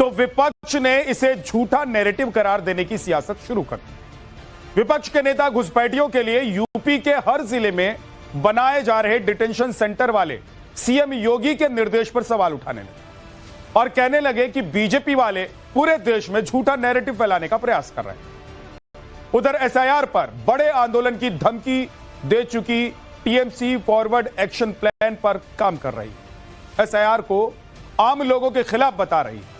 तो विपक्ष ने इसे झूठा नैरेटिव करार देने की सियासत शुरू कर दी। विपक्ष के नेता घुसपैठियों के लिए यूपी के हर जिले में बनाए जा रहे डिटेंशन सेंटर वाले सीएम योगी के निर्देश पर सवाल उठाने लगे और कहने लगे कि बीजेपी वाले पूरे देश में झूठा नैरेटिव फैलाने का प्रयास कर रहे हैं। उधर एसआईआर पर बड़े आंदोलन की धमकी दे चुकी टीएमसी फॉरवर्ड एक्शन प्लान पर काम कर रही है। एसआईआर को आम लोगों के खिलाफ बता रही है,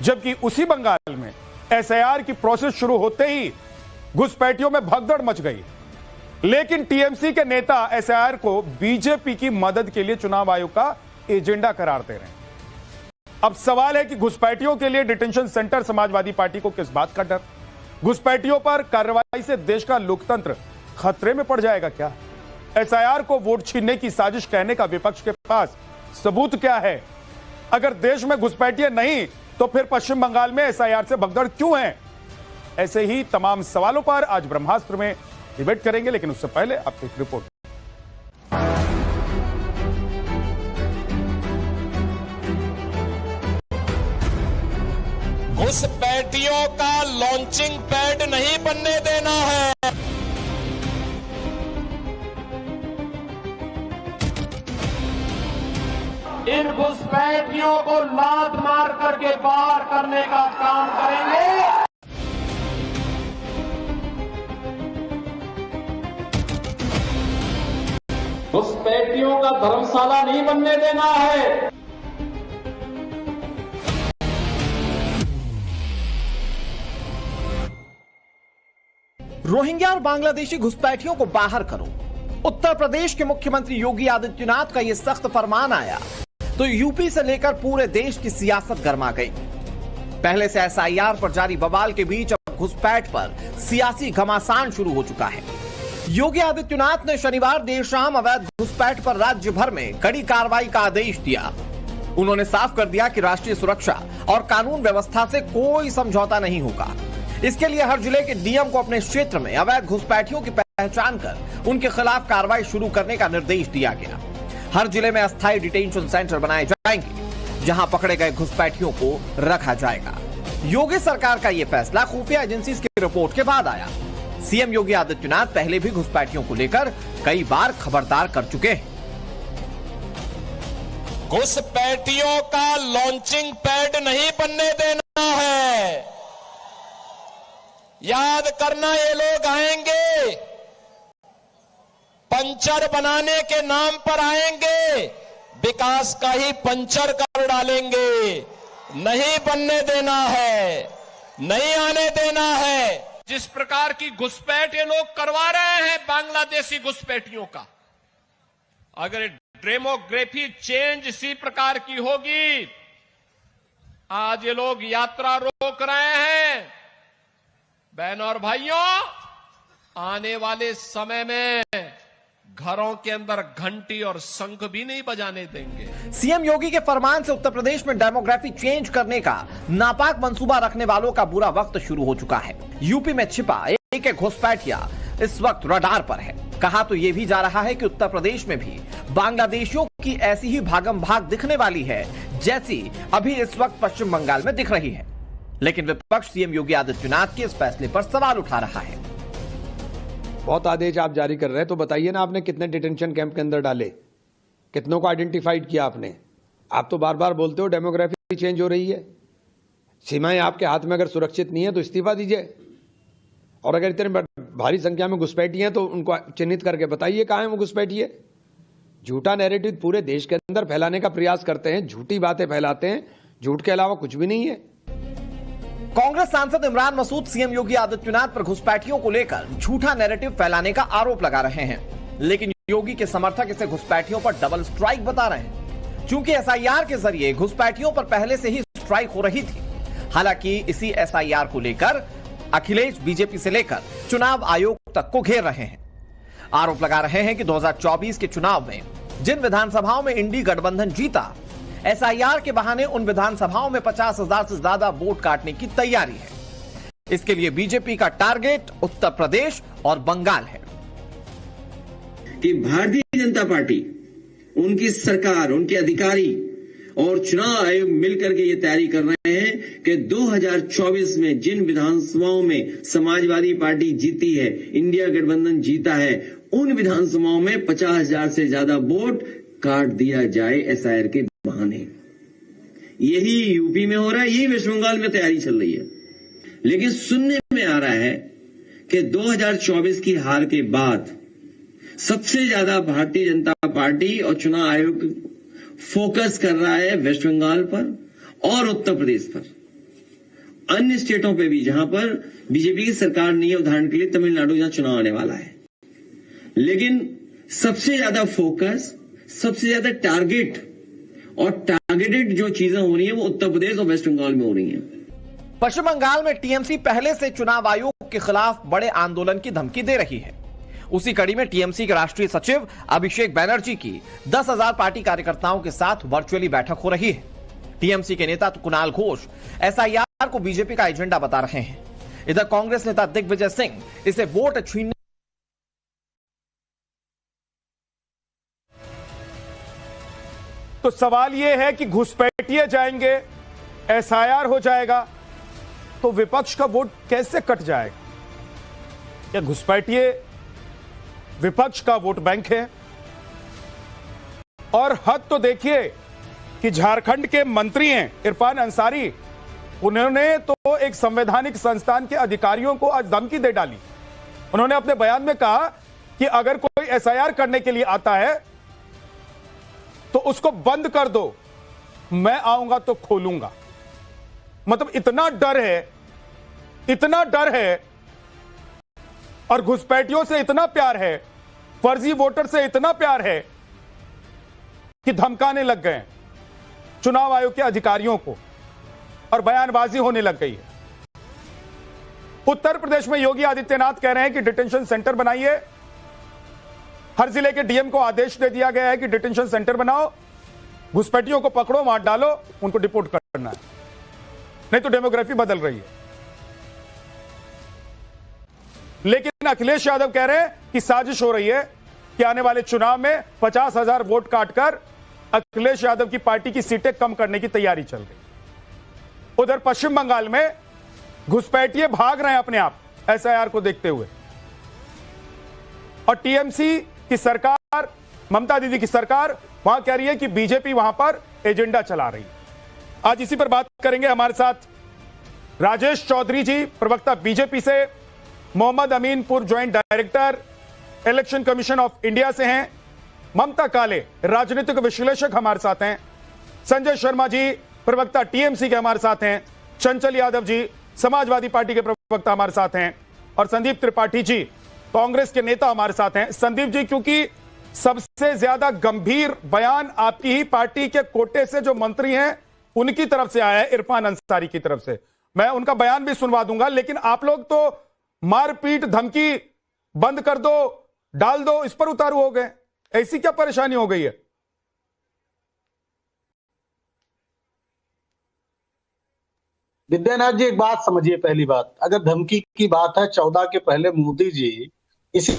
जबकि उसी बंगाल में एसआईआर की प्रोसेस शुरू होते ही घुसपैठियों में भगदड़ मच गई। लेकिन टीएमसी के नेता एसआईआर को बीजेपी की मदद के लिए चुनाव आयोग का एजेंडा करार दे रहे हैं। अब सवाल है कि घुसपैठियों के लिए डिटेंशन सेंटर समाजवादी पार्टी को किस बात का डर? घुसपैठियों पर कार्रवाई से देश का लोकतंत्र खतरे में पड़ जाएगा क्या? एसआईआर को वोट छीनने की साजिश कहने का विपक्ष के पास सबूत क्या है? अगर देश में घुसपैठियां नहीं तो फिर पश्चिम बंगाल में एसआईआर से भगदड़ क्यों है? ऐसे ही तमाम सवालों पर आज ब्रह्मास्त्र में डिबेट करेंगे, लेकिन उससे पहले आपको एक रिपोर्ट। घुसपैठियों का लॉन्चिंग पैड नहीं बनने देना है। इन घुसपैठियों को लात मार करके बाहर करने का काम करेंगे। घुसपैठियों का धर्मशाला नहीं बनने देना है। रोहिंग्या और बांग्लादेशी घुसपैठियों को बाहर करो। उत्तर प्रदेश के मुख्यमंत्री योगी आदित्यनाथ का यह सख्त फरमान आया तो यूपी से लेकर पूरे देश की सियासत गर्मा गई। पहले से एसआईआर पर जारी बवाल के बीच अब घुसपैठ पर सियासी घमासान शुरू हो चुका है। योगी आदित्यनाथ ने शनिवार देर शाम अवैध घुसपैठ पर राज्य भर में कड़ी कार्रवाई का आदेश दिया। उन्होंने साफ कर दिया कि राष्ट्रीय सुरक्षा और कानून व्यवस्था से कोई समझौता नहीं होगा। इसके लिए हर जिले के डीएम को अपने क्षेत्र में अवैध घुसपैठियों की पहचान कर उनके खिलाफ कार्रवाई शुरू करने का निर्देश दिया गया। हर जिले में अस्थायी डिटेंशन सेंटर बनाए जाएंगे जहां पकड़े गए घुसपैठियों को रखा जाएगा। योगी सरकार का यह फैसला खुफिया एजेंसी की रिपोर्ट के बाद आया। सीएम योगी आदित्यनाथ पहले भी घुसपैठियों को लेकर कई बार खबरदार कर चुके हैं। घुसपैठियों का लॉन्चिंग पैड नहीं बनने देना है। याद करना, ये लोग आएंगे, पंचर बनाने के नाम पर आएंगे, विकास का ही पंचर कर डालेंगे। नहीं बनने देना है, नहीं आने देना है। जिस प्रकार की घुसपैठ ये लोग करवा रहे हैं बांग्लादेशी घुसपैठियों का, अगर डेमोग्राफी चेंज इसी प्रकार की होगी, आज ये लोग यात्रा रोक रहे हैं। बहनों और भाइयों, आने वाले समय में घरों के अंदर घंटी और शंख भी नहीं बजाने देंगे। सीएम योगी के फरमान से उत्तर प्रदेश में डेमोग्राफी चेंज करने का नापाक मंसूबा रखने वालों का बुरा वक्त शुरू हो चुका है। यूपी में छिपा एक घुसपैठिया इस वक्त रडार पर है। कहा तो यह भी जा रहा है कि उत्तर प्रदेश में भी बांग्लादेशियों की ऐसी ही भागम भाग दिखने वाली है जैसी अभी इस वक्त पश्चिम बंगाल में दिख रही है। लेकिन विपक्ष सीएम योगी आदित्यनाथ के इस फैसले पर सवाल उठा रहा है। बहुत आदेश आप जारी कर रहे हैं, तो बताइए ना, आपने कितने डिटेंशन कैंप के अंदर डाले, कितनों को आइडेंटिफाइड किया आपने? आप तो बार बार बोलते हो डेमोग्राफी चेंज हो रही है। सीमाएं आपके हाथ में अगर सुरक्षित नहीं है तो इस्तीफा दीजिए, और अगर इतने भारी संख्या में घुसपैठी हैं तो उनको चिन्हित करके बताइए कहाँ है वो घुसपैठी। झूठा नैरेटिव पूरे देश के अंदर फैलाने का प्रयास करते हैं, झूठी बातें फैलाते हैं, झूठ के अलावा कुछ भी नहीं है। कांग्रेस सांसद इमरान मसूद सीएम योगी आदित्यनाथ पर घुसपैठियों को लेकर झूठा नैरेटिव फैलाने का आरोप लगा रहे हैं, लेकिन योगी के समर्थक इसे घुसपैठियों पर डबल स्ट्राइक बता रहे हैं, क्योंकि एसआईआर के जरिए घुसपैठियों पर पहले से ही स्ट्राइक हो रही थी। हालांकि इसी एसआईआर को लेकर अखिलेश बीजेपी से लेकर चुनाव आयोग तक को घेर रहे हैं। आरोप लगा रहे हैं कि 2024 के चुनाव में जिन विधानसभाओं में इंडी गठबंधन जीता, एसआईआर के बहाने उन विधानसभाओं में 50,000 से ज्यादा वोट काटने की तैयारी है। इसके लिए बीजेपी का टारगेट उत्तर प्रदेश और बंगाल है कि भारतीय जनता पार्टी, उनकी सरकार, उनके अधिकारी और चुनाव आयोग मिलकर के ये तैयारी कर रहे हैं कि 2024 में जिन विधानसभाओं में समाजवादी पार्टी जीती है, इंडिया गठबंधन जीता है, उन विधानसभाओं में 50,000 से ज्यादा वोट काट दिया जाए एसआईआर के बहाने। यही यूपी में हो रहा है, यही वेस्ट बंगाल में तैयारी चल रही है। लेकिन सुनने में आ रहा है कि 2024 की हार के बाद सबसे ज्यादा भारतीय जनता पार्टी और चुनाव आयोग फोकस कर रहा है वेस्ट बंगाल पर और उत्तर प्रदेश पर, अन्य स्टेटों पे भी जहां पर बीजेपी की सरकार नहीं है, उदाहरण के लिए तमिलनाडु जहां चुनाव आने वाला है। लेकिन सबसे ज्यादा फोकस, सबसे ज्यादा टारगेट और टारगेटेड जो चीजें हो रही है वो उत्तर प्रदेश और वेस्ट बंगाल में हो रही हैं। पश्चिम बंगाल में टीएमसी पहले से चुनाव आयोग के खिलाफ बड़े आंदोलन की धमकी दे रही है। उसी कड़ी में टीएमसी के राष्ट्रीय सचिव अभिषेक बैनर्जी की 10,000 पार्टी कार्यकर्ताओं के साथ वर्चुअली बैठक हो रही है। टीएमसी के नेता कुणाल घोष एसआईआर को बीजेपी का एजेंडा बता रहे हैं। इधर कांग्रेस नेता दिग्विजय सिंह इसे वोट छीनने तो सवाल यह है कि घुसपैठिए जाएंगे, एसआईआर हो जाएगा, तो विपक्ष का वोट कैसे कट जाएगा? क्या घुसपैठिए विपक्ष का वोट बैंक है? और हद तो देखिए कि झारखंड के मंत्री हैं इरफान अंसारी, उन्होंने तो एक संवैधानिक संस्थान के अधिकारियों को आज धमकी दे डाली। उन्होंने अपने बयान में कहा कि अगर कोई एसआईआर करने के लिए आता है तो उसको बंद कर दो, मैं आऊंगा तो खोलूंगा। मतलब इतना डर है, इतना डर है, और घुसपैठियों से इतना प्यार है, फर्जी वोटर से इतना प्यार है कि धमकाने लग गए चुनाव आयोग के अधिकारियों को और बयानबाजी होने लग गई है। उत्तर प्रदेश में योगी आदित्यनाथ कह रहे हैं कि डिटेंशन सेंटर बनाइए। हर जिले के डीएम को आदेश दे दिया गया है कि डिटेंशन सेंटर बनाओ, घुसपैठियों को पकड़ो, मार डालो, उनको डिपोर्ट करना है, नहीं तो डेमोग्राफी बदल रही है। लेकिन अखिलेश यादव कह रहे हैं कि साजिश हो रही है कि आने वाले चुनाव में 50,000 वोट काटकर अखिलेश यादव की पार्टी की सीटें कम करने की तैयारी चल रही। उधर पश्चिम बंगाल में घुसपैठिए भाग रहे हैं अपने आप एसआईआर को देखते हुए, और टीएमसी की सरकार, ममता दीदी की सरकार वहां कह रही है कि बीजेपी वहां पर एजेंडा चला रही है। आज इसी पर बात करेंगे। हमारे साथ राजेश चौधरी जी, प्रवक्ता बीजेपी से, मोहम्मद अमीन पूर्व joint director election commission of India से हैं, ममता काले राजनीतिक विश्लेषक हमारे साथ हैं, संजय शर्मा जी प्रवक्ता टीएमसी के हमारे साथ हैं, चंचल यादव जी समाजवादी पार्टी के प्रवक्ता हमारे साथ हैं, और संदीप त्रिपाठी जी कांग्रेस के नेता हमारे साथ हैं। संदीप जी, क्योंकि सबसे ज्यादा गंभीर बयान आपकी ही पार्टी के कोटे से जो मंत्री हैं उनकी तरफ से आया है, इरफान अंसारी की तरफ से, मैं उनका बयान भी सुनवा दूंगा, लेकिन आप लोग तो मारपीट धमकी बंद कर दो, डाल दो, इस पर उतारू हो गए। ऐसी क्या परेशानी हो गई है? विद्यानाथ जी, एक बात समझिए। पहली बात, अगर धमकी की बात है, 14 के पहले मोदी जी इसी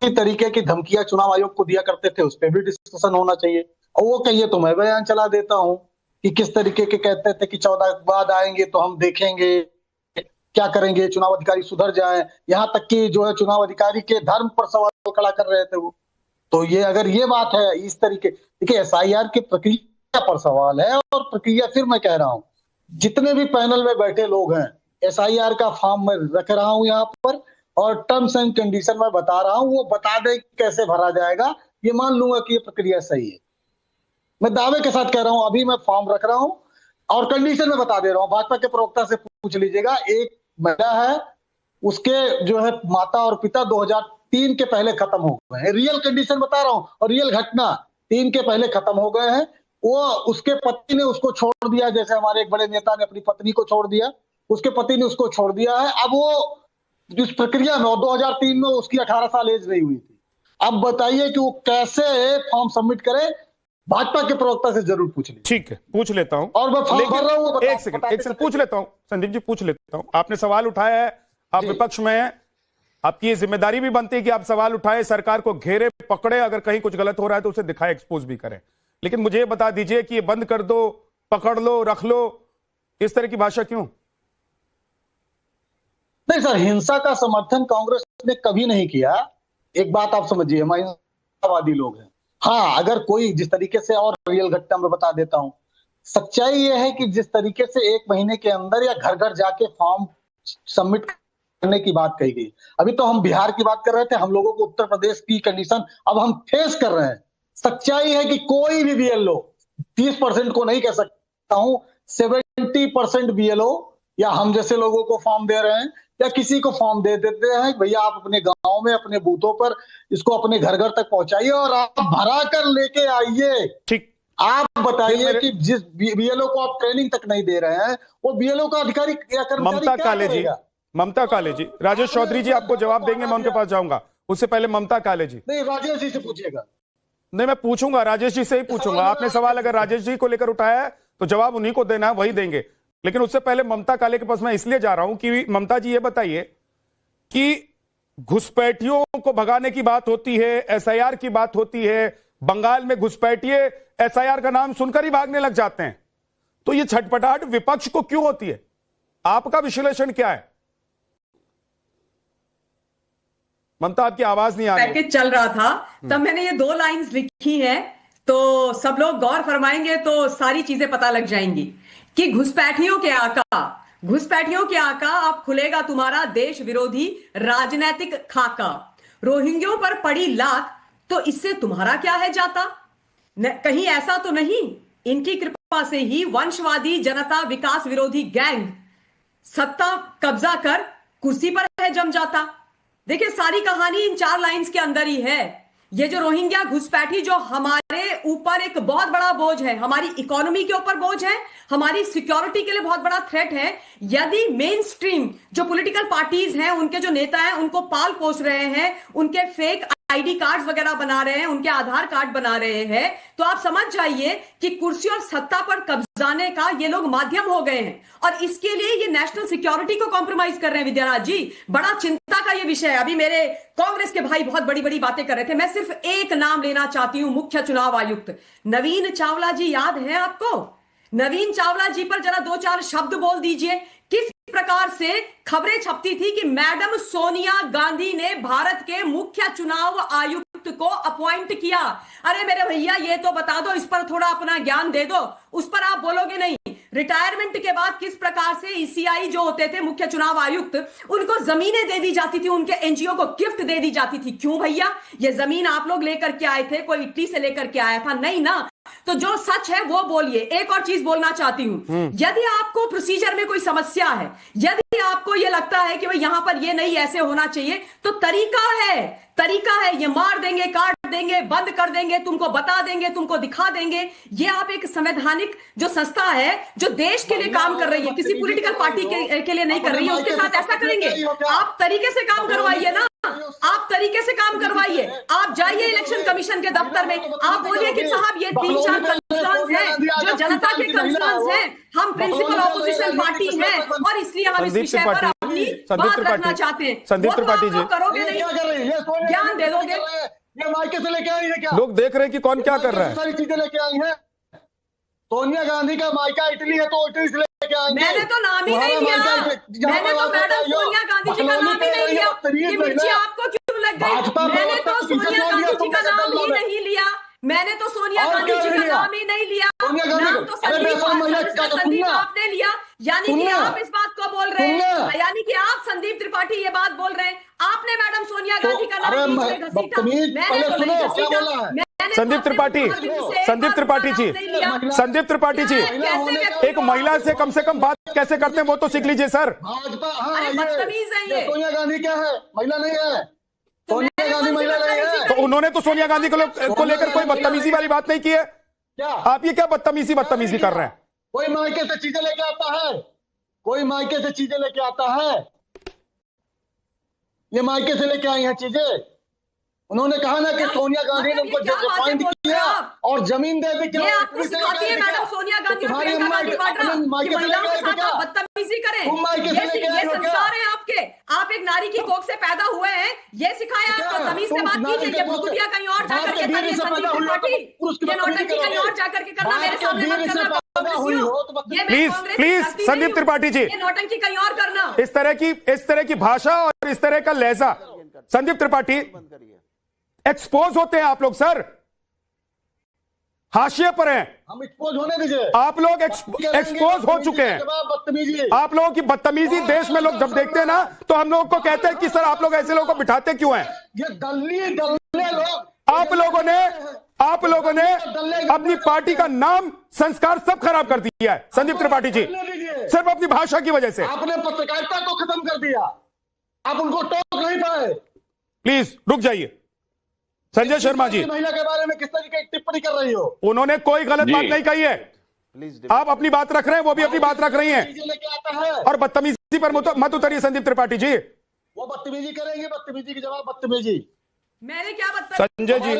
तरीके की धमकियां चुनाव आयोग को दिया करते थे, उस पर भी डिस्कशन होना चाहिए। और वो कहिए तो मैं बयान चला देता हूं कि किस तरीके के कहते थे कि 14 के बाद आएंगे तो हम देखेंगे क्या करेंगे, चुनाव अधिकारी सुधर जाएं, यहां तक कि जो है चुनाव अधिकारी के धर्म पर सवाल खड़ा कर रहे थे वो। तो ये अगर ये बात है इस तरीके, देखिए एसआईआर की प्रक्रिया पर सवाल है, और प्रक्रिया फिर मैं कह रहा हूं, जितने भी पैनल में बैठे लोग हैं, एसआईआर का फॉर्म मैं रख रहा हूं यहाँ पर, और टर्म्स एंड कंडीशन में बता रहा हूं, वो बता दे कैसे भरा जाएगा, ये मान लूंगा कि ये प्रक्रिया सही है। मैं दावे के साथ कह रहा हूं, अभी मैं फॉर्म रख रहा हूं और कंडीशन में बता दे रहा हूं। भाजपा के प्रवक्ता से पूछ लीजिएगा, एक महिला है, उसके जो है माता और पिता 2003 के पहले खत्म हो गए हैं, रियल कंडीशन बता रहा हूं, और रियल घटना 3 के पहले खत्म हो गए हैं। वो उसके पति ने उसको छोड़ दिया, जैसे हमारे एक बड़े नेता ने अपनी पत्नी को छोड़ दिया, उसके पति ने उसको छोड़ दिया है। अब वो जिस प्रक्रिया में 2003 में उसकी 18 साल एज नहीं हुई थी, अब बताइए कि वो कैसे फॉर्म सबमिट करे, भाजपा के प्रवक्ता से जरूर पूछ लीजिए। ठीक है, पूछ लेता हूं, और मैं फॉर्म भर रहा हूं। एक सेकंड पूछ लेता हूं, संदीप जी पूछ लेता हूं। आपने सवाल उठाया है, आप विपक्ष में हैं, आपकी ये जिम्मेदारी भी बनती है कि आप सवाल उठाए, सरकार को घेरे, पकड़े, अगर कहीं कुछ गलत हो रहा है तो उसे दिखाए, एक्सपोज भी करें। लेकिन मुझे बता दीजिए कि ये बंद कर दो, पकड़ लो, रख लो, इस तरह की भाषा क्यों? नहीं सर, हिंसा का समर्थन कांग्रेस ने कभी नहीं किया। एक बात आप समझिए, हम हिंसावादी लोग हैं। हाँ, अगर कोई जिस तरीके से, और रियल घटना में बता देता हूं, सच्चाई यह है कि जिस तरीके से 1 महीने के अंदर या घर घर जाके फॉर्म सबमिट करने की बात कही गई, अभी तो हम बिहार की बात कर रहे थे, हम लोगों को उत्तर प्रदेश की कंडीशन अब हम फेस कर रहे हैं। सच्चाई है कि कोई भी बीएलओ, 30% को नहीं कह सकता हूं, 70% बीएलओ या हम जैसे लोगों को फॉर्म दे रहे हैं या किसी को फॉर्म दे देते हैं, भैया आप अपने गांव में, अपने बूथों पर इसको अपने घर घर तक पहुंचाइए और आप भरा कर लेके आइए। ठीक, आप बताइए कि जिस बीएलओ को आप ट्रेनिंग तक नहीं दे रहे हैं, वो बीएलओ का अधिकारी या कर्मचारी ममता क्या काले जी, करेगा? ममता काले जी, राजेश चौधरी जी आपको जवाब देंगे, मैं उनके पास जाऊंगा। उससे पहले ममता काले जी। नहीं, राजेश जी से पूछिएगा। नहीं, मैं पूछूंगा, राजेश जी से ही पूछूंगा। आपने सवाल अगर राजेश जी को लेकर उठाया है तो जवाब उन्हीं को देना है, वही देंगे। लेकिन उससे पहले ममता काले के पास मैं इसलिए जा रहा हूं कि ममता जी ये बताइए कि घुसपैठियों को भगाने की बात होती है, एसआईआर की बात होती है, बंगाल में घुसपैठिए एसआईआर का नाम सुनकर ही भागने लग जाते हैं, तो ये छटपटाहट विपक्ष को क्यों होती है? आपका विश्लेषण क्या है? ममता, आपकी आवाज नहीं आ रही। पैकेज चल रहा था तब मैंने ये 2 लाइंस लिखी हैं, तो सब लोग गौर फरमाएंगे तो सारी चीजें पता लग जाएंगी कि घुसपैठियों के आका अब खुलेगा तुम्हारा देश विरोधी राजनीतिक खाका। रोहिंग्यों पर पड़ी लात तो इससे तुम्हारा क्या है जाता? कहीं ऐसा तो नहीं इनकी कृपा से ही वंशवादी जनता विकास विरोधी गैंग सत्ता कब्जा कर कुर्सी पर है जम जाता। देखिए, सारी कहानी इन 4 लाइंस के अंदर ही है। ये जो रोहिंग्या घुसपैठी जो हमारे ऊपर एक बहुत बड़ा बोझ है, हमारी इकोनॉमी के ऊपर बोझ है, हमारी सिक्योरिटी के लिए बहुत बड़ा थ्रेट है। यदि मेन स्ट्रीम जो पॉलिटिकल पार्टीज हैं, उनके जो नेता हैं, उनको पाल पोस रहे हैं, उनके फेक आईडी कार्ड्स वगैरह बना रहे हैं, उनके आधार कार्ड बना रहे हैं, तो आप समझ जाइए कि कुर्सी और सत्ता पर कब्जाने का ये लोग माध्यम हो गए हैं और इसके लिए ये नेशनल सिक्योरिटी को कॉम्प्रोमाइज कर रहे हैं। विद्याराज जी, बड़ा चिंता का ये विषय है। अभी मेरे कांग्रेस के भाई बहुत बड़ी बड़ी बातें कर रहे थे, मैं सिर्फ एक नाम लेना चाहती हूं, मुख्य चुनाव आयुक्त नवीन चावला जी। याद है आपको? नवीन चावला जी पर जरा 2-4 शब्द बोल दीजिए। किस प्रकार से खबरें छपती थी कि मैडम सोनिया गांधी ने भारत के मुख्य चुनाव आयुक्त को अपॉइंट किया। अरे मेरे भैया, ये तो बता दो, इस पर थोड़ा अपना ज्ञान दे दो, उस पर आप बोलोगे नहीं। रिटायरमेंट के बाद किस प्रकार से ईसीआई जो होते थे मुख्य चुनाव आयुक्त, उनको जमीनें दे दी जाती थी, उनके एनजीओ को गिफ्ट दे दी जाती थी। क्यों भैया? ये जमीन आप लोग लेकर के आए थे? कोई इटली से लेकर के आया था? नहीं ना। तो जो सच है वो बोलिए। एक और चीज बोलना चाहती हूं, यदि आपको प्रोसीजर में कोई समस्या है, यदि आपको यह लगता है कि भाई यहां पर ये नहीं ऐसे होना चाहिए, तो तरीका है। ये मार देंगे, काट देंगे, बंद कर देंगे, तुमको बता देंगे, तुमको दिखा देंगे। ये आप एक संवैधानिक जो संस्था है जो देश के लिए काम कर रही है, किसी पॉलिटिकल पार्टी के लिए नहीं कर रही है, उसके साथ ऐसा करेंगे? आप तरीके से काम करवाइए ना, आप तरीके से काम करवाइए। आप जाइए इलेक्शन कमीशन के दफ्तर में, आप बोलिए कि साहब ये 3-4 कंसर्न्स हैं जो जनता के कंसर्न्स हैं, हम प्रिंसिपल ऑपोजिशन पार्टी हैं और इसलिए हम इस विषय पर अपनी बात रखना चाहते हैं। संदीप त्रिपाठी जी, करोगे नहीं, ज्ञान दे दोगे? ये मायके से लेके आई है क्या? लोग देख रहे हैं कि कौन क्या कर रहा है। सारी चीजें लेके आई है। सोनिया गांधी का मायका इटली है तो इटली से लेके आएंगे। मैंने तो नाम ही नहीं लिया, मैंने तो मैडम सोनिया गांधी जी का नाम ही नहीं लिया। ये मिर्ची आपको क्यों लग गई? मैंने तो सोनिया गांधी जी का नाम ही नहीं लिया, मैंने तो सोनिया गांधी जी का नाम ही नहीं लिया। नाम तो संदीप आपने लिया। यानी कि आप इस बात को बोल रहे हैं, यानी कि आप संदीप त्रिपाठी ये बात बोल रहे हैं, आपने मैडम सोनिया गांधी का नाम घसीटा, मैंने तो नहीं घसीटा। संदीप त्रिपाठी जी, एक महिला से कम बात कैसे करते हैं वो तो सीख लीजिए सर। बदतमीज है ये। सोनिया गांधी क्या है? महिला नहीं है। सोनिया गांधी महिला नहीं है। तो उन्होंने तो सोनिया गांधी को लेकर कोई बदतमीजी वाली बात नहीं की है। क्या आप ये क्या बदतमीजी कर रहे हैं? कोई मायके से चीजें लेके आता है, कोई मायके से चीजें लेके आता है। ये मायके से लेके आई हैं चीजें। उन्होंने कहा ना कि सोनिया गांधी ने उनको अपॉइंट किया और जमीन दे दी। ये आपको सिखाती है मैडम सोनिया गांधी और प्रियंका गांधी वाड्रा कि महिलाओं के साथ आप बदतमीजी करें। ये संस्कार है आपके। आप एक नारी की कोख से पैदा हुए हैं, ये सिखाया आपको। तमीज से बात कीजिए। ये भूतिया कहीं और जाकर ये संदीप त्रिपाठी, ये नौटंकी कहीं और करना, मेरे सामने मत करना कांग्रेसियों। ये मैं प्लीज कांग्रेस प्लीज करती संदीप नहीं हूं। त्रिपाठी जी, ये नौटंकी कहीं और करना। इस तरह की भाषा और इस तरह का लहजा, संदीप त्रिपाठी, एक्सपोज होते हैं आप लोग सर, हाशिए पर हैं। हम एक्सपोज होने दीजिए। आप लोग एक्सपोज हो चुके हैं। बदतमीजी, आप लोगों की बदतमीजी देश में लोग जब देखते हैं ना, तो हम लोगों को कहते हैं कि सर आप लोग ऐसे लोगों को बिठाते क्यों हैं? ये दल्ले लोग, आप लोगों ने अपनी पार्टी का नाम, संस्कार सब खराब कर दिया है संदीप त्रिपाठी जी, सिर्फ अपनी भाषा की वजह से। आपने पत्रकारिता को खत्म कर दिया, आप उनको टोक नहीं पाए। प्लीज रुक जाइए। संजय शर्मा जी, महिला के बारे में किस तरीके की टिप्पणी कर रही हो? उन्होंने कोई गलत बात नहीं कही है, आप अपनी बात रख रहे हैं, वो भी अपनी बात रख रही हैं, लेके आता है और बदतमीजी पर मत उतरिए संदीप त्रिपाठी जी। वो बदतमीजी करेंगे, बदतमीजी की जवाब बदतमीजी। मैंने क्या बदतमीजी? संजय जी,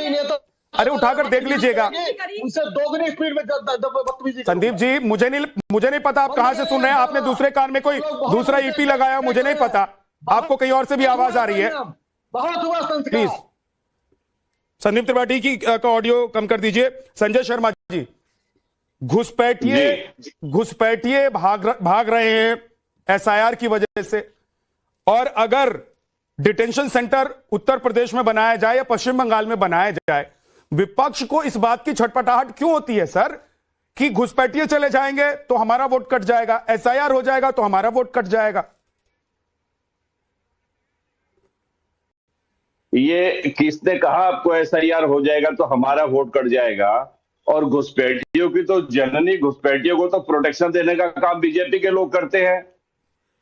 अरे उठाकर देख लीजिएगा, उनसे दोगुनी स्पीड में बदतमीजी। संदीप जी, मुझे नहीं पता आप कहां से सुन रहे हैं, आपने दूसरे कान में कोई दूसरा ईपी लगाया, मुझे नहीं पता, आपको कहीं और से भी आवाज आ रही है। बहुत हुआ संस्कार। प्लीज संदीप त्रिपाठी की का ऑडियो कम कर दीजिए। संजय शर्मा जी, घुसपैठिए भाग रहे हैं एसआईआर की वजह से, और अगर डिटेंशन सेंटर उत्तर प्रदेश में बनाया जाए या पश्चिम बंगाल में बनाया जाए, विपक्ष को इस बात की छटपटाहट क्यों होती है सर कि घुसपैठिए चले जाएंगे तो हमारा वोट कट जाएगा, एसआईआर हो जाएगा तो हमारा वोट कट जाएगा? ये किसने कहा आपको एसआईआर हो जाएगा तो हमारा वोट कट जाएगा? और घुसपैठियों की तो जननी, घुसपैठियों को तो प्रोटेक्शन देने का काम बीजेपी के लोग करते हैं।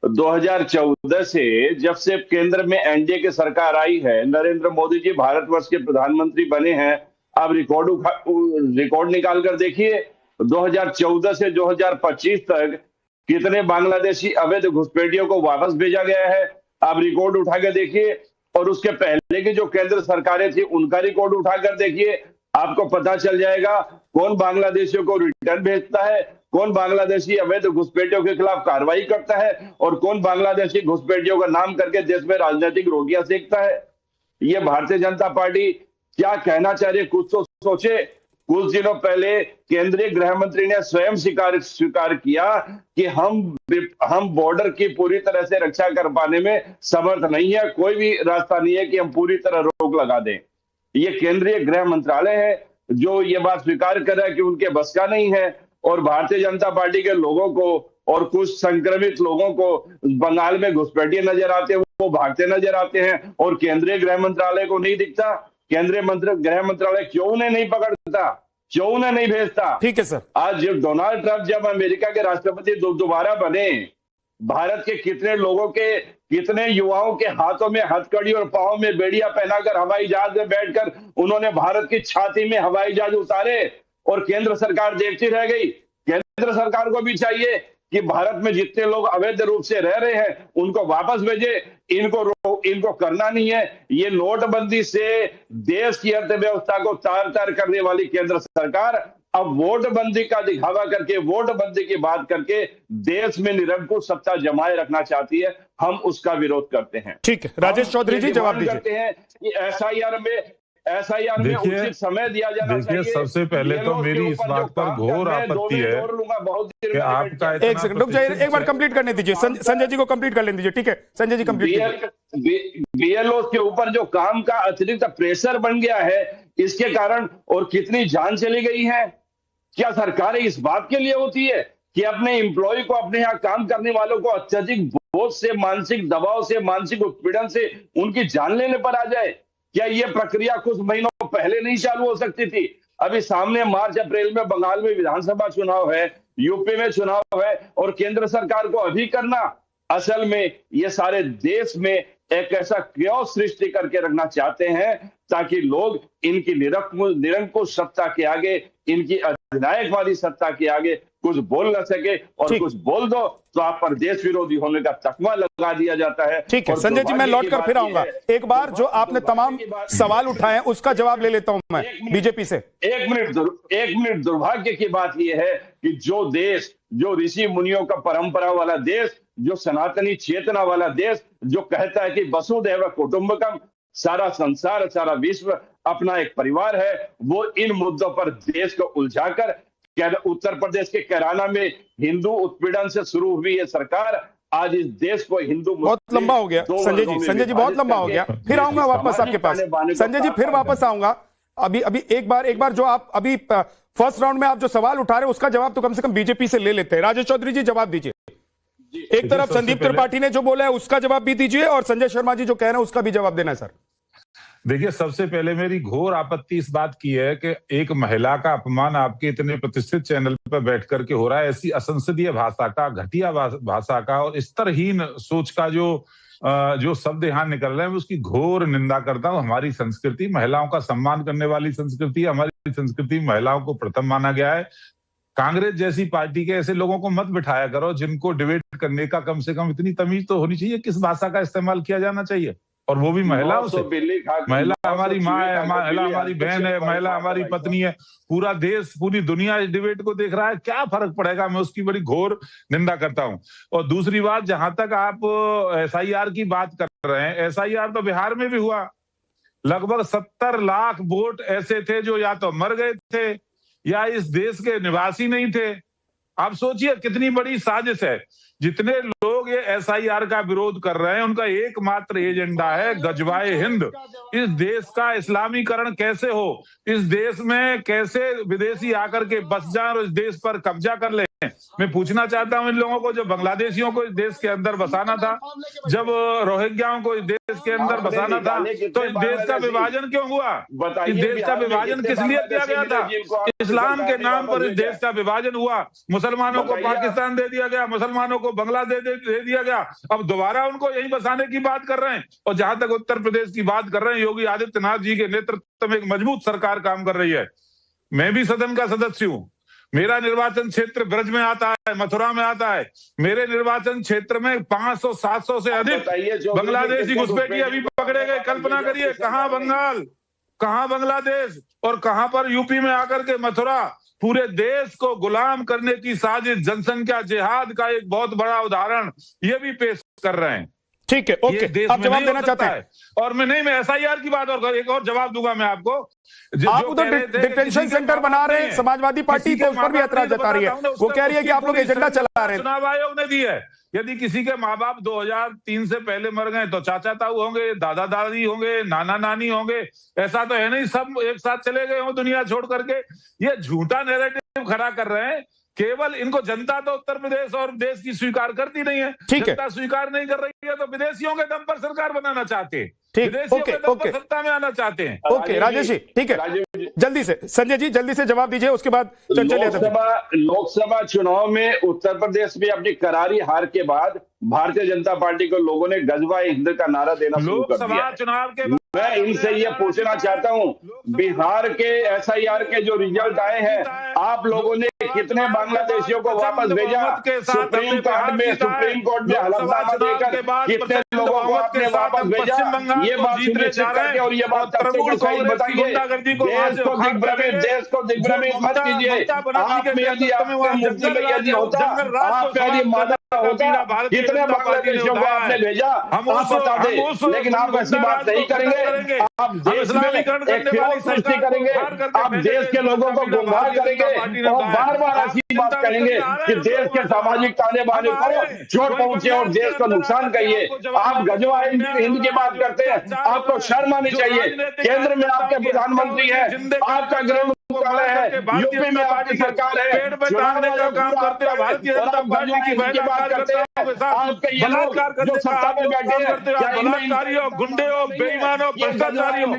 2014 से जब से केंद्र में एनडीए की सरकार आई है, नरेंद्र मोदी जी भारतवर्ष के प्रधानमंत्री बने हैं, आप रिकॉर्ड निकाल कर देखिए, 2014 से 2025 तक कितने बांग्लादेशी अवैध घुसपैठियों को वापस भेजा गया है, आप रिकॉर्ड उठा के देखिए। और उसके पहले की जो केंद्र सरकारें थी उनका रिकॉर्ड उठाकर देखिए, आपको पता चल जाएगा कौन बांग्लादेशियों को रिटर्न भेजता है, कौन बांग्लादेशी अवैध घुसपैठियों के खिलाफ कार्रवाई करता है, और कौन बांग्लादेशी घुसपैठियों का नाम करके देश में राजनीतिक रोटियां सेकता है। ये भारतीय जनता पार्टी क्या कहना चाह रही है, कुछ तो सोचे। कुछ दिनों पहले केंद्रीय गृह मंत्री ने स्वयं स्वीकार किया कि हम बॉर्डर की पूरी तरह से रक्षा कर पाने में समर्थ नहीं है, कोई भी रास्ता नहीं है कि हम पूरी तरह रोक लगा दें। ये केंद्रीय गृह मंत्रालय है जो ये बात स्वीकार कर रहा है कि उनके बस का नहीं है, और भारतीय जनता पार्टी के लोगों को और कुछ संक्रमित लोगों को बंगाल में घुसपैठिए नजर आते हैं, वो भागते नजर आते हैं, और केंद्रीय गृह मंत्रालय को नहीं दिखता। केंद्रीय गृह मंत्रालय क्यों उन्हें नहीं पकड़ता, क्यों उन्हें नहीं भेजता? ठीक है सर। आज जब डोनाल्ड ट्रंप जब अमेरिका के राष्ट्रपति दोबारा बने, भारत के कितने लोगों के, कितने युवाओं के हाथों में हथकड़ी और पांव में बेड़ियां पहनाकर हवाई जहाज में बैठकर उन्होंने भारत की छाती में हवाई जहाज उतारे, और केंद्र सरकार देखती रह गई। केंद्र सरकार को भी चाहिए कि भारत में जितने लोग अवैध रूप से रह रहे हैं उनको वापस भेजे। इनको करना नहीं है। ये नोटबंदी से देश की अर्थव्यवस्था को तार तार करने वाली केंद्र सरकार अब वोटबंदी का दिखावा करके, वोटबंदी की बात करके देश में निरंकुश सत्ता जमाए रखना चाहती है। हम उसका विरोध करते हैं। ठीक है, राजेश चौधरी जी जवाब दीजिए। करते हैं कि एसआईआर में उचित समय दिया जाना चाहिए। सबसे पहले तो मेरी इस बात पर घोर आपत्ति है कि आपका एक सेकंड रुक जाइए, एक बार कंप्लीट करने दीजिए, संजय जी को कंप्लीट कर लेने दीजिए। ठीक है संजय जी कंप्लीट। बीएलओ के ऊपर जो काम का अतिरिक्त प्रेशर बन गया है, इसके कारण और कितनी जान चली गई है। क्या सरकारें इस बात के लिए होती है कि अपने एम्प्लॉय को, अपने यहाँ काम करने वालों को अत्यधिक बोझ से, मानसिक दबाव से, मानसिक उत्पीड़न से उनकी जान लेने पर आ जाए? क्या ये प्रक्रिया कुछ महीनों पहले नहीं चालू हो सकती थी? अभी सामने मार्च अप्रैल में बंगाल में विधानसभा चुनाव है, यूपी में चुनाव है, और केंद्र सरकार को अभी करना? असल में ये सारे देश में एक ऐसा क्योस सृष्टि करके रखना चाहते हैं ताकि लोग इनकी निरंकुश सत्ता के आगे, इनकी अधिनायकवादी सत्ता के आगे कुछ बोल न सके, और कुछ बोल दो तो आप पर देश विरोधी होने का तकमा लगा दिया जाता है। ठीक है संजय जी, मैं लौट कर फिर आऊंगा। एक बार जो आपने तमाम सवाल उठाए हैं उसका जवाब ले लेता हूं मैं बीजेपी से। एक मिनट दुर्भाग्य की बात यह है कि जो देश, जो ऋषि मुनियों का परंपरा वाला देश, जो सनातनी चेतना वाला देश, जो कहता है कि वसुधैव कुटुंबकम, सारा संसार, सारा विश्व अपना एक परिवार है, वो इन मुद्दों पर देश को उलझाकर उत्तर प्रदेश के कैराना में हिंदू उत्पीड़न से शुरू हुई है सरकार, आज इस देश को हिंदू बहुत लंबा हो गया संजय जी बहुत लंबा हो गया, फिर आऊंगा वापस आपके पास संजय जी, फिर वापस आऊंगा। अभी एक बार जो आप अभी फर्स्ट राउंड में आप जो सवाल उठा रहे हैं उसका जवाब तो कम से कम बीजेपी से ले लेते हैं। राजेश चौधरी जी जवाब दीजिए। एक तरफ संदीप त्रिपाठी ने जो बोला है उसका जवाब भी दीजिए और संजय शर्मा जी जो कह रहे हैं उसका भी जवाब देना है सर। देखिए, सबसे पहले मेरी घोर आपत्ति इस बात की है कि एक महिला का अपमान आपके इतने प्रतिष्ठित चैनल पर बैठ करके हो रहा है। ऐसी असंसदीय भाषा का, घटिया भाषा का और स्तरहीन सोच का जो शब्द यहाँ निकल रहे हैं, उसकी घोर निंदा करता हूँ। हमारी संस्कृति महिलाओं का सम्मान करने वाली संस्कृति है। हमारी संस्कृति महिलाओं को प्रथम माना गया है। कांग्रेस जैसी पार्टी के ऐसे लोगों को मत बिठाया करो जिनको डिबेट करने का कम से कम इतनी तमीज तो होनी चाहिए, किस भाषा का इस्तेमाल किया जाना चाहिए, और वो भी महिलाओं से। महिला हमारी माँ है, महिला हमारी बहन है, महिला हमारी पत्नी है। पूरा देश, पूरी दुनिया इस डिबेट को देख रहा है, क्या फर्क पड़ेगा? मैं उसकी बड़ी घोर निंदा करता हूं। और दूसरी बात, जहां तक आप SIR की बात कर रहे हैं, SIR तो बिहार में भी हुआ। लगभग 70 लाख वोट ऐसे थे जो या तो मर गए थे या इस देश के निवासी नहीं थे। आप सोचिए कितनी बड़ी साजिश है। जितने लोग ये SIR का विरोध कर रहे हैं उनका एकमात्र एजेंडा है गजवाए हिंद। इस देश का इस्लामीकरण कैसे हो, इस देश में कैसे विदेशी आकर के बस जाए और इस देश पर कब्जा कर ले। मैं पूछना चाहता हूं इन लोगों को, जब बांग्लादेशियों को इस देश के अंदर बसाना था, जब रोहिंग्याओं को इस देश के अंदर बसाना था, तो इस देश का विभाजन क्यों हुआ? इस देश का विभाजन किस लिए किया गया था? इस्लाम के नाम पर इस देश का विभाजन हुआ। मुसलमानों को पाकिस्तान दे दिया गया, मुसलमानों को बांग्लादेश दे दिया गया। अब दोबारा उनको यहीं बसाने की बात कर रहे हैं। और जहां तक उत्तर प्रदेश की बात कर रहे हैं, योगी आदित्यनाथ जी के नेतृत्व में एक मजबूत सरकार काम कर रही है। मैं भी सदन का सदस्य हूं। मेरा निर्वाचन क्षेत्र ब्रज में आता है, मथुरा में आता है। मेरे निर्वाचन क्षेत्र में 500-700 से अधिक बांग्लादेशी घुसपैठी अभी पकड़े गए। कल्पना करिए, कहां बंगाल, कहां बांग्लादेश और कहां पर यूपी में आकर के मथुरा। पूरे देश को गुलाम करने की साजिश, जनसंख्या जिहाद का एक बहुत बड़ा उदाहरण ये भी पेश कर रहे हैं। ठीक है, ओके, आप जवाब देना चाहते हैं? और मैं SIR की बात और एक और जवाब दूंगा मैं आपको। आप उधर डिटेंशन सेंटर बना रहे हैं, समाजवादी पार्टी तो उस पर भी ऐतराज जता रही है। वो कह रही है कि आप लोग एजेंडा चला रहे हैं। चुनाव आयोग ने दी है, यदि किसी के माँ बाप 2003 से पहले मर गए तो चाचा ताऊ होंगे, दादा दादी होंगे, नाना नानी होंगे। ऐसा तो है नहीं सब एक साथ चले गए हों दुनिया छोड़ करके। ये झूठा नैरेटिव खड़ा कर रहे हैं। केवल इनको जनता तो उत्तर प्रदेश और देश की स्वीकार करती नहीं है। जनता स्वीकार नहीं कर रही है तो विदेशियों के दम पर सरकार बनाना चाहते हैं, विदेशियों के दम पर सत्ता में आना चाहते हैं। ओके राजेश जी, ठीक है, जल्दी से संजय जी जल्दी से जवाब दीजिए, उसके बाद लोकसभा चुनाव में उत्तर प्रदेश में अपनी करारी हार के बाद भारतीय जनता पार्टी को लोगों ने गजवाए हिंद का नारा देना शुरू कर दिया। लोकसभा चुनाव के मैं इनसे ये पूछना चाहता हूं, बिहार के SIR के जो रिजल्ट आए हैं, आप लोगों ने कितने बांग्लादेशियों को वापस भेजा? सुप्रीम कोर्ट में हलफनामा देकर कितने लोगों को आपने वापस भेजा? ये बात सुनिश्चित करके और ये बात सही बताइए। देश को दिग्भ्रमित मत कीजिए। आप में यदि आपका मुफ्ती में यदि होता, आप यदि माना होता, कितने बांग्लादेशियों को आपने भेजा आप बता दें। लेकिन आप ऐसी बात नहीं करेंगे। आप देश में एक फिरौत सृष्टि करेंगे, आप देश के लोगों को गुमराह करेंगे और बार बार ऐसी बात करेंगे कि देश के सामाजिक ताने बाने को चोट पहुंचे और देश को नुकसान कहिए। आप गजवाए हिंद की बात करते हैं, आपको शर्म आनी चाहिए। केंद्र में आपके प्रधानमंत्री है, आपका गृह मंत्रालय है, यूपी में आपकी सरकार है, का काम करते हैं, भारतीय जनता पार्टी की बात करते हैं। आपके ये लोग जो सत्ता में बैठे हैं, बलात्कारियों, गुंडों, बेईमानों, भ्रष्टाचारियों,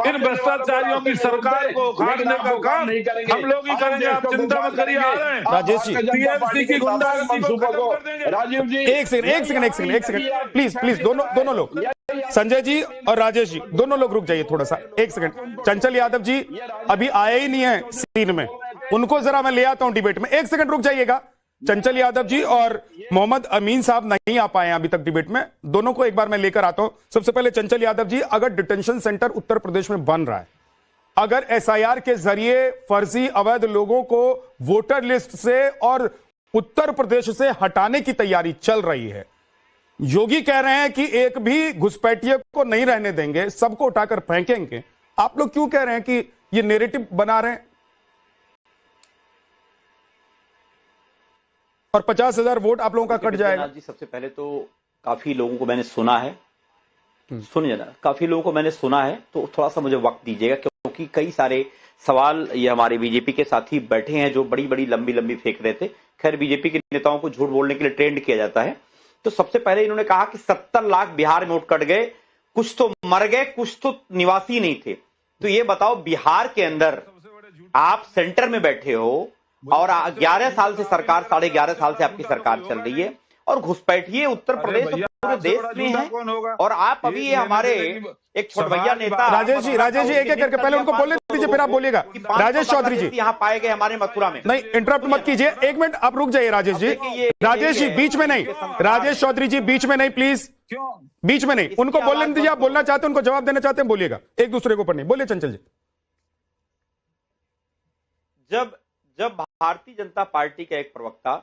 इन भ्रष्टाचारियों की सरकार को उखाड़ने का काम हम लोग ही करेंगे। आप चिंता मत करिए। आ रहे हैं राजेश जी, TMC की गुंडागर्दी को खत्म कर देंगे। राजीव जी एक सेकंड प्लीज दोनों लोग, संजय जी और राजेश जी दोनों लोग रुक जाइए थोड़ा सा, एक सेकंड। चंचल यादव जी अभी आए ही नहीं है सीन में, उनको जरा मैं ले आता हूं डिबेट में। एक सेकंड रुक जाइएगा। चंचल यादव जी और मोहम्मद अमीन साहब नहीं आ पाए हैं अभी तक डिबेट में, दोनों को एक बार मैं लेकर आता हूं। सबसे पहले चंचल यादव जी, अगर डिटेंशन सेंटर उत्तर प्रदेश में बन रहा है, अगर SIR के जरिए फर्जी अवैध लोगों को वोटर लिस्ट से और उत्तर प्रदेश से हटाने की तैयारी चल रही है, योगी कह रहे हैं कि एक भी घुसपैठिए को नहीं रहने देंगे, सबको उठाकर फेंकेंगे, आप लोग क्यों कह रहे हैं कि ये नैरेटिव बना रहे हैं? और 50,000 वोट आप लोगों का कट जाएगा। जी सबसे पहले तो काफी लोगों को मैंने सुना है, सुनिए ना, काफी लोगों को मैंने सुना है, तो थोड़ा सा मुझे वक्त दीजिएगा, क्योंकि कई सारे सवाल ये हमारे बीजेपी के साथी बैठे हैं जो बड़ी बड़ी लंबी फेंक रहे थे। खैर बीजेपी के नेताओं को झूठ बोलने के लिए ट्रेंड किया जाता है। तो सबसे पहले इन्होंने कहा कि 70 लाख बिहार में वोट कट गए, कुछ तो मर गए, कुछ तो निवासी नहीं थे। तो ये बताओ, बिहार के अंदर आप सेंटर में बैठे हो और 11 साल से सरकार, 11.5 साल से आपकी सरकार चल रही है, और घुसपैठिए उत्तर प्रदेश पूरे देश में है, और आप अभी ये हमारे एक छोटभैया नेता राजेश जी एक एक करके पहले उनको बोलने दीजिए, फिर आप बोलिएगा। राजेश चौधरी जी यहाँ पाए गए हमारे मथुरा में। नहीं, इंटरप्ट मत कीजिए, 1 मिनट आप रुक जाइए। राजेश जी बीच में नहीं, राजेश चौधरी जी बीच में नहीं प्लीज, बीच में नहीं, उनको बोलने दीजिए। आप बोलना चाहते हैं, उनको जवाब देना चाहते हैं, बोलिएगा, एक दूसरे के ऊपर नहीं। बोलिए चंचल जी। जब भारतीय जनता पार्टी का एक प्रवक्ता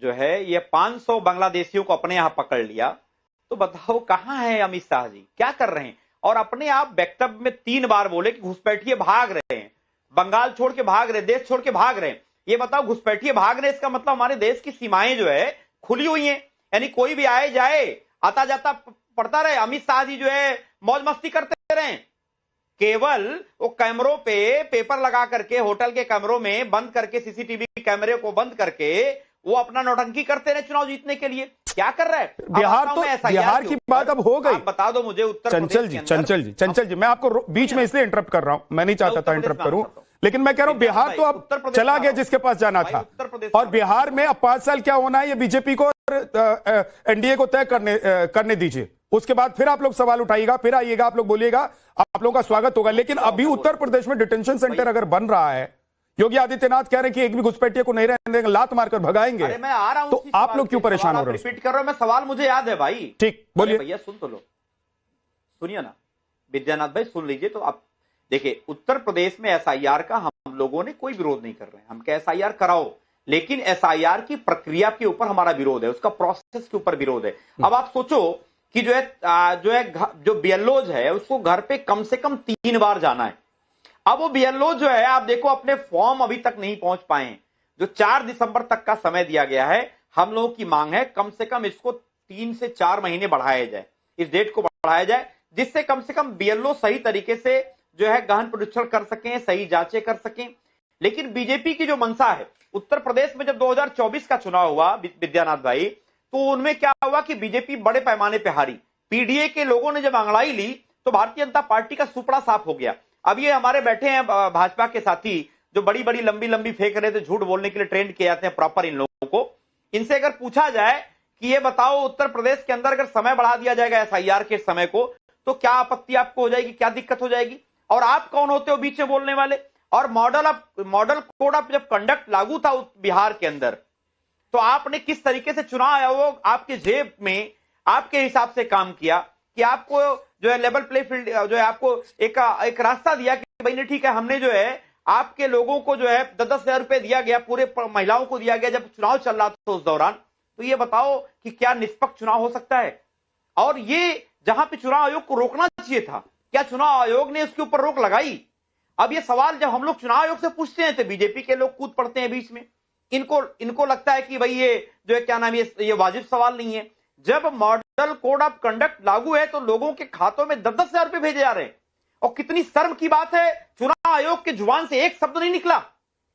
जो है ये 500 बांग्लादेशियों को अपने यहां पकड़ लिया, तो बताओ कहां है अमित शाह जी, क्या कर रहे हैं? और अपने आप वक्तव्य में 3 बार बोले कि घुसपैठिए भाग रहे हैं, बंगाल छोड़ के भाग रहे, देश छोड़ के भाग रहे हैं। ये बताओ, घुसपैठिए भाग रहे, इसका मतलब हमारे देश की सीमाएं जो है खुली हुई हैं, यानी कोई भी आए जाए, आता जाता पड़ता रहे। अमित शाह जी जो है मौज मस्ती करते रहे, केवल वो कैमरों पे पेपर लगा करके, होटल के कैमरों में बंद करके, सीसीटीवी कैमरे को बंद करके वो अपना नौटंकी करते रहे चुनाव जीतने के लिए। क्या कर रहा है बिहार? तो बिहार की बात अब हो गई, बता दो मुझे। उत्तर चंचल जी मैं आपको बीच में इसलिए इंटरप्ट कर रहा हूं, मैं नहीं चाहता था इंटरप्ट करूं, लेकिन मैं कह रहा हूं बिहार तो अब चला गया जिसके पास जाना था, और बिहार में अब 5 साल क्या होना है ये बीजेपी को एनडीए को तय करने दीजिए। उसके बाद फिर आप लोग सवाल उठाइएगा, फिर आइएगा, आप लोग बोलिएगा, आप लोगों का स्वागत होगा। लेकिन अभी उत्तर प्रदेश में डिटेंशन सेंटर अगर बन रहा है, योगी आदित्यनाथ कह रहे हैं कि एक भी घुसपैठिए को नहीं रहने देंगे, लात मारकर भगाएंगे। अरे मैं आ रहा हूं, तो आप लोग क्यों परेशान हो रहे हैं? रिपीट कर रहा हूं मैं, सवाल मुझे याद है भाई। ठीक, बोलिए भैया, सुन तो लो, सुनिए ना विद्यानाथ भाई, सुन लीजिए। तो आप देखिए, उत्तर प्रदेश में एसआईआर का हम लोगों ने कोई विरोध नहीं कर रहे हैं, हम क्या एसआईआर कराओ, लेकिन एसआईआर की प्रक्रिया के ऊपर हमारा विरोध है, उसका प्रोसेस के ऊपर विरोध है। अब आप सोचो कि जो बीएलओज है उसको घर पे कम से कम 3 बार जाना है। अब वो बीएलओ जो है, आप देखो अपने फॉर्म अभी तक नहीं पहुंच पाए हैं। जो 4 दिसंबर तक का समय दिया गया है, हम लोगों की मांग है कम से कम इसको 3 से 4 महीने बढ़ाया जाए, इस डेट को बढ़ाया जाए, जिससे कम से कम बीएलओ सही तरीके से जो है गहन परीक्षण कर सकें, सही जांचें कर सकें। लेकिन बीजेपी की जो मंशा है, उत्तर प्रदेश में जब 2024 का चुनाव हुआ विद्यानाथ भाई, तो उनमें क्या हुआ कि बीजेपी बड़े पैमाने पर हारी। पीडीए के लोगों ने जब अंगड़ाई ली तो भारतीय जनता पार्टी का सुपड़ा साफ हो गया। अब ये हमारे बैठे हैं भाजपा के साथी जो बड़ी बड़ी लंबी फेंक रहे थे, झूठ बोलने के लिए ट्रेंड किए जाते हैं प्रॉपर इन लोगों को। इनसे अगर पूछा जाए कि ये बताओ, उत्तर प्रदेश के अंदर अगर समय बढ़ा दिया जाएगा एसआईआर के समय को, तो क्या आपत्ति आपको हो जाएगी, क्या दिक्कत हो जाएगी? और आप कौन होते हो बीच में बोलने वाले? और मॉडल कोड ऑफ जब कंडक्ट लागू था बिहार के अंदर, तो आपने किस तरीके से चुनाव आयोग आपके जेब में आपके हिसाब से काम किया कि आपको जो है लेवल प्ले फील्ड जो है आपको एक रास्ता दिया कि भाई नहीं ठीक है, हमने जो है आपके लोगों को जो है 10-10 हजार रुपए दिया गया, पूरे महिलाओं को दिया गया जब चुनाव चल रहा था उस दौरान। तो ये बताओ कि क्या निष्पक्ष चुनाव हो सकता है? और ये जहां पे चुनाव आयोग को रोकना चाहिए था, क्या चुनाव आयोग ने उसके ऊपर रोक लगाई? अब ये सवाल जब हम लोग चुनाव आयोग से पूछते हैं तो बीजेपी के लोग कूद पड़ते हैं बीच में। इनको लगता है कि भाई ये जो है क्या नाम, ये वाजिब सवाल नहीं है। जब मॉडल कोड ऑफ कंडक्ट लागू है तो लोगों के खातों में 10-10 हजार रुपए भेजे जा रहे हैं, और कितनी शर्म की बात है, चुनाव आयोग के जुबान से एक शब्द नहीं निकला,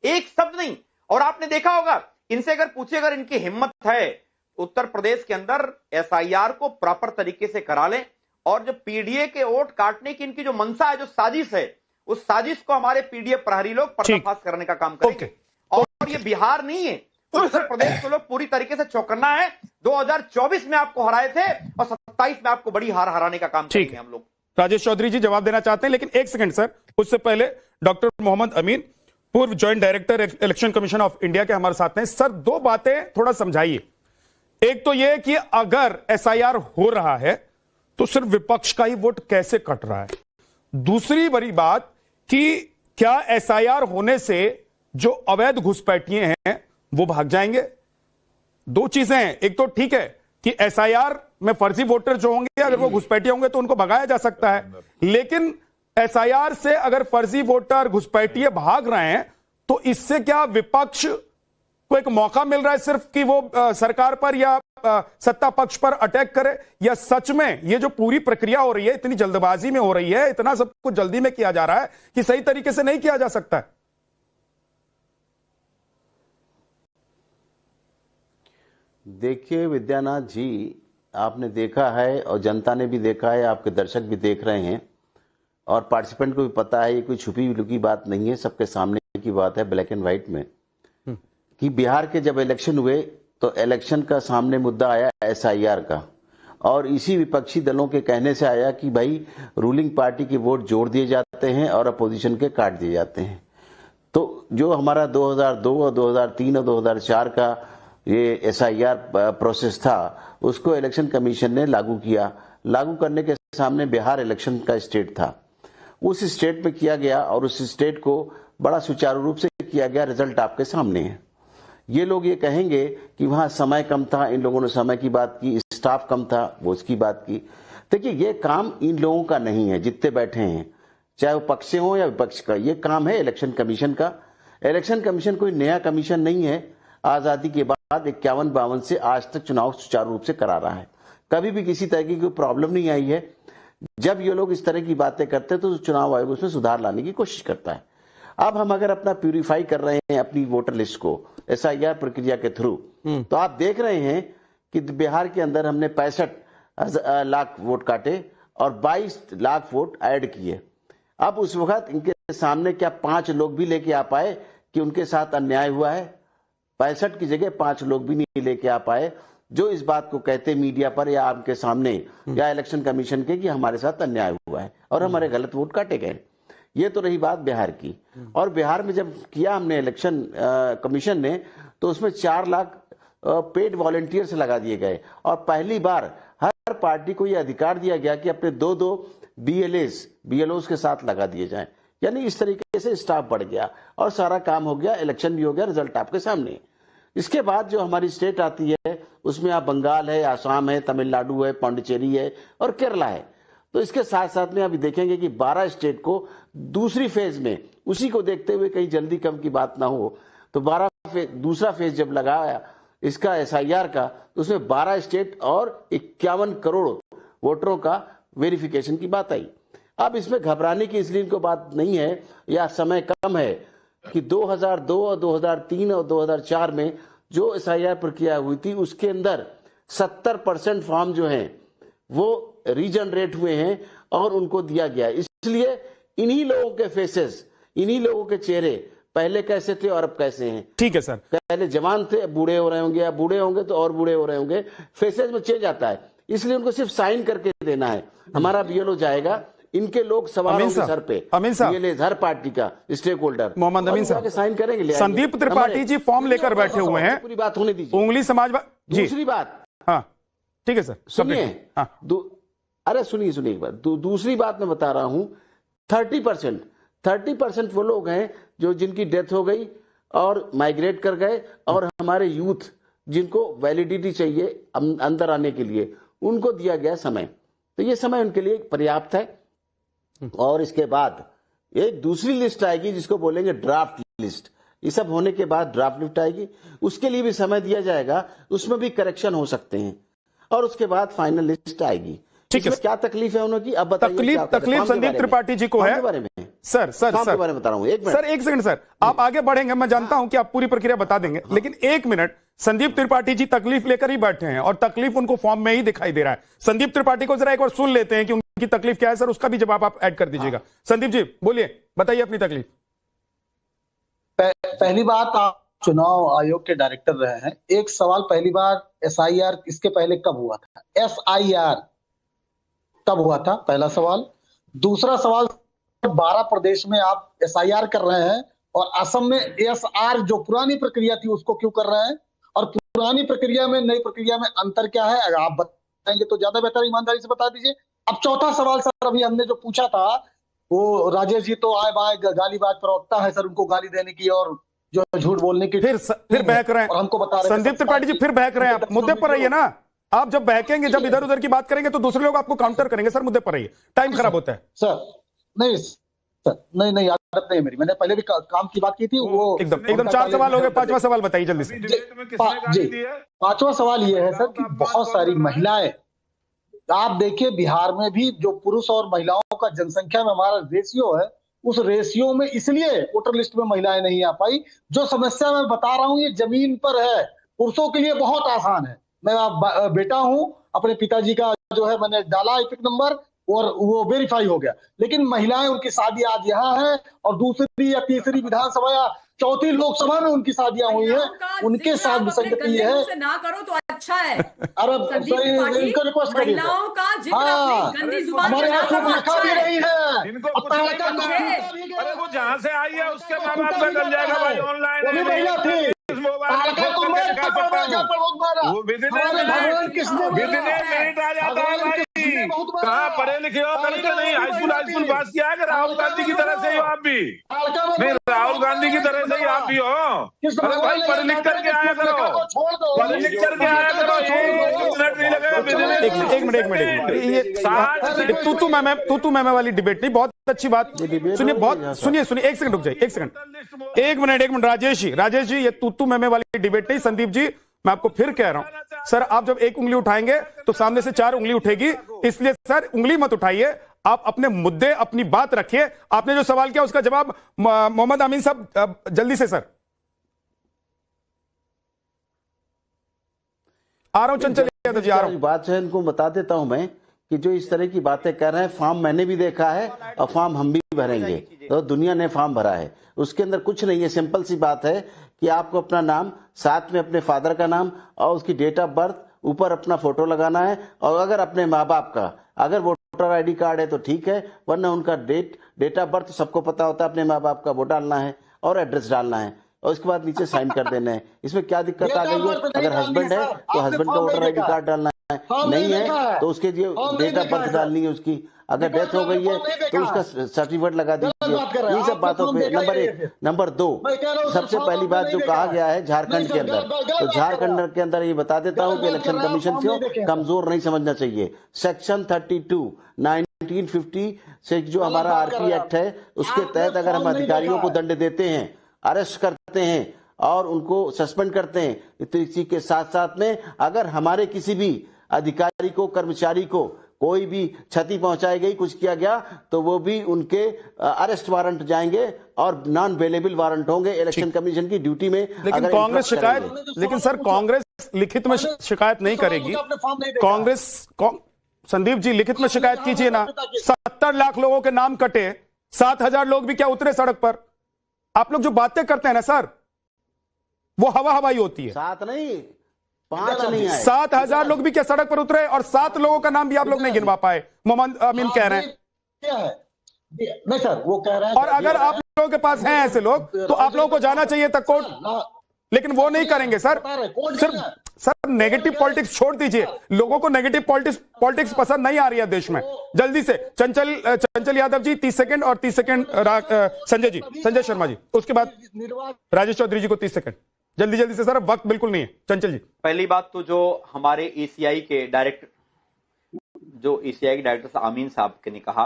एक शब्द नहीं। और आपने देखा होगा, इनसे अगर पूछे, अगर इनकी हिम्मत है उत्तर प्रदेश के अंदर एसआईआर को प्रॉपर तरीके से करा लें, और जो पीडीए के वोट काटने की इनकी जो मंशा है, जो साजिश है, उस साजिश को हमारे पीडीए प्रहरी लोग पर्दाफाश करने का काम करेंगे। और ये बिहार नहीं है, उत्तर प्रदेश को लोग पूरी तरीके से चौकन्ना है। 2024 में आपको हराए थे और 27 में आपको बड़ी हार हराने का काम करेंगे हम लोग। राजेश चौधरी जी जवाब देना चाहते हैं, लेकिन एक सेकंड सर, उससे पहले डॉक्टर मोहम्मद अमीन, पूर्व joint director election commission of India के हमारे साथ हैं। सर 2 बातें थोड़ा समझाइए। एक तो यह कि अगर एसआईआर हो रहा है तो सिर्फ विपक्ष का ही वोट कैसे कट रहा है? दूसरी बड़ी बात कि क्या एसआईआर होने से जो अवैध घुसपैठिए हैं वो भाग जाएंगे? 2 चीजें हैं, एक तो ठीक है कि एसआईआर में फर्जी वोटर जो होंगे अगर वो घुसपैठिए होंगे तो उनको भगाया जा सकता है, लेकिन एसआईआर से अगर फर्जी वोटर घुसपैठिए भाग रहे हैं तो इससे क्या विपक्ष को एक मौका मिल रहा है सिर्फ कि वो सरकार पर या सत्ता पक्ष पर अटैक करे, या सच में ये जो पूरी प्रक्रिया हो रही है इतनी जल्दबाजी में हो रही है, इतना सब कुछ जल्दी में किया जा रहा है कि सही तरीके से नहीं किया जा सकता है? देखिए विद्यानाथ जी, आपने देखा है और जनता ने भी देखा है, आपके दर्शक भी देख रहे हैं और पार्टिसिपेंट को भी पता है, ये कोई छुपी लुकी बात नहीं है, सबके सामने की बात है, ब्लैक एंड व्हाइट में, कि बिहार के जब इलेक्शन हुए तो इलेक्शन का सामने मुद्दा आया SIR का, और इसी विपक्षी दलों के कहने से आया कि भाई रूलिंग पार्टी के वोट जोड़ दिए जाते हैं और अपोजिशन के काट दिए जाते हैं। तो जो हमारा 2002 और 2003 और 2004 का ये SIR प्रोसेस था, उसको इलेक्शन कमीशन ने लागू किया। लागू करने के सामने बिहार इलेक्शन का स्टेट था, उस स्टेट में किया गया और उस स्टेट को बड़ा सुचारू रूप से किया गया। रिजल्ट आपके सामने है। ये लोग ये कहेंगे कि वहां समय कम था, इन लोगों ने समय की बात की, स्टाफ कम था, वो उसकी बात की। देखिए ये काम इन लोगों का नहीं है जितने बैठे हैं, चाहे वो पक्ष से हो या विपक्ष का, ये काम है इलेक्शन कमीशन का। इलेक्शन कमीशन कोई नया कमीशन नहीं है, आजादी के बाद 51-52 से आज तक चुनाव सुचारू रूप से करा रहा है। कभी भी किसी तरह की कोई प्रॉब्लम नहीं आई है। जब ये लोग इस तरह की बातें करते हैं तो चुनाव आयोग उसमें सुधार लाने की कोशिश करता है। अब हम अगर अपना प्यूरिफाई कर रहे हैं अपनी वोटर लिस्ट को SIR प्रक्रिया के थ्रू, तो आप देख रहे हैं कि बिहार के अंदर हमने 65 लाख वोट काटे और 22 लाख वोट ऐड किए। अब उस वक्त इनके सामने क्या 5 लोग भी लेके आ पाए कि उनके साथ अन्याय हुआ है? 65 की जगह 5 लोग भी नहीं लेके आ पाए जो इस बात को कहते मीडिया पर या आपके सामने या इलेक्शन कमीशन के कि हमारे साथ अन्याय हुआ है और हमारे गलत वोट काटे गए। ये तो रही बात बिहार की। और बिहार में जब किया हमने इलेक्शन कमीशन ने, तो उसमें 4 लाख पेड वॉलंटियर्स लगा दिए गए और पहली बार हर पार्टी को यह अधिकार दिया गया कि अपने 2-2 BLOs के साथ लगा दिए जाएं। यानी इस तरीके से स्टाफ बढ़ गया और सारा काम हो गया, इलेक्शन भी हो गया, रिजल्ट आपके सामने। इसके बाद जो हमारी स्टेट आती है उसमें आप बंगाल है, आसाम है, तमिलनाडु है, पांडिचेरी है और केरला है। तो इसके साथ साथ में अभी देखेंगे कि 12 स्टेट को दूसरी फेज में, उसी को देखते हुए कहीं जल्दी कम की बात ना हो, तो दूसरा फेज जब लगाया इसका SIR का, तो उसमें 12 स्टेट और 51 करोड़ वोटरों का वेरिफिकेशन की बात आई। अब इसमें घबराने की इसलिए इनको बात नहीं है या समय कम है कि 2002 और 2003 और 2004 में जो SIR प्रक्रिया हुई थी उसके अंदर 70% फॉर्म जो हैं वो रीजनरेट हुए हैं और उनको दिया गया। इसलिए इन्हीं लोगों के फेसेस, इन्हीं लोगों के चेहरे पहले कैसे थे और अब कैसे हैं। ठीक है सर। पहले जवान थे, बूढ़े हो रहे होंगे, या बूढ़े होंगे तो और बूढ़े हो रहे होंगे, फेसेस में चेंज आता है। इसलिए उनको सिर्फ साइन करके देना है, हमारा BLO जाएगा, इनके लोग सवार होंगे सर पे, BLO हर पार्टी का स्टेक होल्डर मोहम्मद अमीन साहब साइन करेंगे। संदीप त्रिपाठी जी फॉर्म लेकर बैठे हुए हैं, पूरी बात होने दीजिए। उंगली समाजवादी। दूसरी बात, हाँ ठीक है सर सुनिए। हाँ। अरे सुनिए एक बार, दूसरी बात मैं बता रहा हूं, 30% वो लोग हैं जो जिनकी डेथ हो गई और माइग्रेट कर गए, और हमारे यूथ जिनको वैलिडिटी चाहिए अंदर आने के लिए, उनको दिया गया समय, तो ये समय उनके लिए पर्याप्त है। और इसके बाद एक दूसरी लिस्ट आएगी जिसको बोलेंगे ड्राफ्ट लिस्ट। ये सब होने के बाद ड्राफ्ट लिस्ट आएगी, उसके लिए भी समय दिया जाएगा, उसमें भी करेक्शन हो सकते हैं, और उसके बाद फाइनल लिस्ट आएगी। ठीक है, क्या तकलीफ है उन्होंने? अब बताइए। तकलीफ संदीप त्रिपाठी जी को है बारे में सर के बारे में बता रहा हूं। एक सेकंड सर, आप आगे बढ़ेंगे, मैं जानता हूं कि आप पूरी प्रक्रिया बता देंगे, लेकिन 1 मिनट। संदीप त्रिपाठी जी तकलीफ लेकर ही बैठे हैं और तकलीफ उनको फॉर्म में ही दिखाई दे रहा है। संदीप त्रिपाठी को जरा एक बार सुन लेते हैं कि उनकी तकलीफ क्या है सर, उसका भी जवाब आप ऐड कर दीजिएगा। संदीप जी बोलिए, बताइए अपनी तकलीफ। पहली बात, आप चुनाव आयोग के डायरेक्टर रहे हैं, एक सवाल, पहली बार SIR इसके पहले कब हुआ था? SIR कब हुआ था? पहला सवाल। दूसरा सवाल, 12 प्रदेश में आप SIR कर रहे हैं और असम में SR जो पुरानी प्रक्रिया थी उसको क्यों कर रहे हैं, और पुरानी प्रक्रिया में नई प्रक्रिया में अंतर क्या है? अगर आप बताएंगे तो ज्यादा बेहतर, ईमानदारी से बता दीजिए। अब चौथा सवाल सर, अभी हमने जो पूछा था, वो राजेश जी तो आए बाय गालीबाज प्रवक्ता है सर, उनको गाली देने की और जो झूठ बोलने की, फिर बहक रहे हैं और हमको बता रहे हैं। संदीप त्रिपाठी जी फिर बहक रहे हैं, आप मुद्दे पर रहिए ना। आप जब बहकेंगे, जब इधर उधर की बात करेंगे तो दूसरे लोग आपको काउंटर करेंगे। सर मुद्दे पर रहिए, टाइम खराब होता है सर। नहीं, आदत नहीं है मेरी, मैंने पहले भी काम की बात की थी। वो एकदम 4 सवाल हो गए, 5वां सवाल बताइए जल्दी से। जी, 5वां सवाल ये है सर कि बहुत सारी महिलाएं, आप देखिए बिहार में भी जो पुरुष और महिलाओं का जनसंख्या में हमारा रेशियो है, उस रेशियो में इसलिए वोटर लिस्ट में महिलाएं नहीं आ पाई। जो समस्या मैं बता रहा हूं ये जमीन पर है, पुरुषों के लिए बहुत आसान है। मैं बेटा हूं, अपने पिताजी का जो है मैंने डाला एपिक नंबर और वो वेरीफाई हो गया, लेकिन महिलाएं, उनकी शादी आज यहाँ है और दूसरी या तीसरी विधानसभा या चौथी लोकसभा में उनकी शादियां हुई हैं, उनके साथ विसंगति है। ना करो तो अच्छा है। अरे इनको रिक्वेस्ट करिए, महिलाओं का जिक्र अपनी गंदी जुबान हमारे से यहाँ ना करो, अच्छा भी है। रही है। इनको अरे वो जहाँ से आई है उसके माँ बाप का डल जाएगा भाई, ऑनलाइन वो भी महिला थी। वो मिनट आ जाता है भाई। कहाँ पढ़े लिखे हो, कहीं तो नहीं, हाईस्कूल पास किया है। राहुल गांधी की तरह से ही हो आप भी, नहीं राहुल गांधी की तरह से ही आप भी हो। अरे भाई पढ़ लिख करके आया करो, पढ़ लिख करके आया करो, 1 मिनट नहीं लगेगा। एक मिनट, तू मैम वाली डिबेट नहीं, बहुत अच्छी बात सुनिए, 1 सेकंड रुक जाइए, 1 सेकंड, 1 मिनट। राजेश जी ये तू मैम वाली डिबेट नहीं। संदीप जी मैं आपको फिर कह रहा हूं सर, आप जब एक उंगली उठाएंगे तो सामने से 4 उंगली उठेगी, इसलिए सर उंगली मत उठाइए, आप अपने मुद्दे अपनी बात रखिए। आपने जो सवाल किया उसका जवाब मोहम्मद अमीन साहब जल्दी से। सर आ रहा हूं, चंचल यादव जी आ रहा हूं। बात है इनको बता देता हूं मैं कि जो इस तरह की बातें कर रहे हैं, फॉर्म मैंने भी देखा है और फॉर्म हम भी भरेंगे, तो दुनिया ने फॉर्म भरा है, उसके अंदर कुछ नहीं है। सिंपल सी बात है कि आपको अपना नाम, साथ में अपने फादर का नाम और उसकी डेट ऑफ बर्थ, ऊपर अपना फोटो लगाना है, और अगर अपने माँ बाप का अगर वोटर आईडी कार्ड है तो ठीक है, वरना उनका डेट ऑफ बर्थ सबको पता होता है, अपने माँ बाप का वो डालना है और एड्रेस डालना है, और उसके बाद नीचे साइन कर देना है। इसमें क्या दिक्कत आ गई है? अगर हस्बैंड है तो हस्बैंड का वोटर आईडी कार्ड डालना है, नहीं है तो उसके जो डेट ऑफ बर्थ डालनी है उसकी, अगर डेथ हो गई है तो उसका सर्टिफिकेट लगा दीजिए। ये सब बातों पे नंबर 1। नंबर 2, सबसे पहली बात जो कहा गया है झारखंड के अंदर, तो झारखंड के अंदर ये बता देता हूँ कि इलेक्शन कमीशन को कमजोर नहीं समझना चाहिए। सेक्शन 32 1950 से जो हमारा आरपी एक्ट है, उसके तहत अगर हम अधिकारियों को दंड देते हैं, अरेस्ट करते हैं और उनको सस्पेंड करते हैं, तो इसी के साथ साथ में अगर हमारे किसी भी अधिकारी को, कर्मचारी को कोई भी क्षति पहुंचाई गई, कुछ किया गया, तो वो भी उनके अरेस्ट वारंट जाएंगे और नॉन अवेलेबल वारंट होंगे इलेक्शन कमीशन की ड्यूटी में। लेकिन कांग्रेस शिकायत, लेकिन सर कांग्रेस लिखित में शिकायत नहीं करेगी। कांग्रेस संदीप जी लिखित में शिकायत कीजिए ना। 70 लाख लोगों के नाम कटे, 7,000 लोग भी क्या उतरे सड़क पर? आप लोग जो बातें करते हैं ना सर, वो हवाई होती है। 7 नहीं 5 नहीं आए, 7,000 लोग भी क्या सड़क पर उतरे, और 7 लोगों का नाम भी आप लोग नहीं गिनवा पाए। मोहम्मद अमीन कह रहे हैं नहीं सर, वो कह रहे हैं। और अगर आप लोगों के पास हैं ऐसे लोग तो आप लोगों को जाना चाहिए तक कोर्ट, लेकिन वो नहीं करेंगे सर। सिर्फ सर नेगेटिव पॉलिटिक्स छोड़ दीजिए, लोगों को नेगेटिव पॉलिटिक्स पसंद नहीं आ रही है देश में। जल्दी से चंचल यादव जी 30 सेकंड, और 30 सेकंड संजय शर्मा जी, उसके बाद राजेश चौधरी जी को 30 सेकंड। जल्दी से सर, वक्त बिल्कुल नहीं है। चंचल जी, पहली बात तो जो हमारे एसीआई के डायरेक्टर अमीन साहब के ने कहा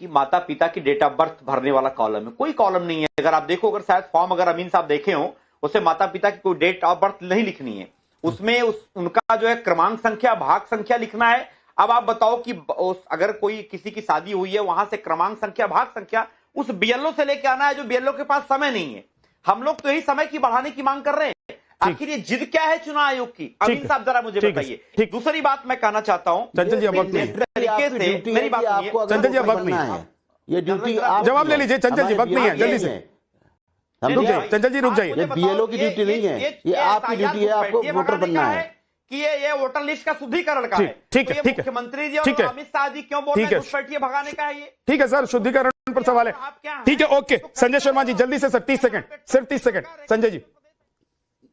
कि माता पिता की डेट ऑफ बर्थ भरने वाला कॉलम है, कोई कॉलम नहीं है। अगर आप देखो, अगर शायद फॉर्म अगर अमीन साहब देखे हो, उससे माता पिता की कोई डेट ऑफ बर्थ नहीं लिखनी है, उसमें उनका जो है क्रमांक संख्या, भाग संख्या लिखना है। अब आप बताओ कि अगर कोई किसी की शादी हुई है, वहां से क्रमांक संख्या, भाग संख्या उस बीएलओ से लेके आना है, जो बीएलओ के पास समय नहीं है। हम लोग तो यही समय की बढ़ाने की मांग कर रहे हैं। आखिर ये जिद क्या है चुनाव आयोग की? अमीन साहब जरा मुझे बताइए। दूसरी बात मैं कहना चाहता हूँ, चंचल जी अब वक्त नहीं है, तरीके से मेरी बात सुनिए। चंचल जी अब वक्त नहीं है, ये ड्यूटी जवाब ले लीजिए। चंचल जी वक्त नहीं है, जल्दी से रुक जाइए। चंचल जी रुक जाइए। ये बीएलओ की ड्यूटी नहीं है, ये आपकी ड्यूटी है, आपको वोटर बनना है कि ये वोटर लिस्ट का शुद्धिकरण का है। ठीक है, मुख्यमंत्री जी और अमित शाह जी क्यों बोल रहे हैं घुसपैठिए भगाने का है ये? ठीक है सर, शुद्धिकरण पर सवाल है। ठीक है, ओके। संजय शर्मा जी जल्दी से सर, 30 सेकंड, सिर्फ 30 सेकंड। संजय जी,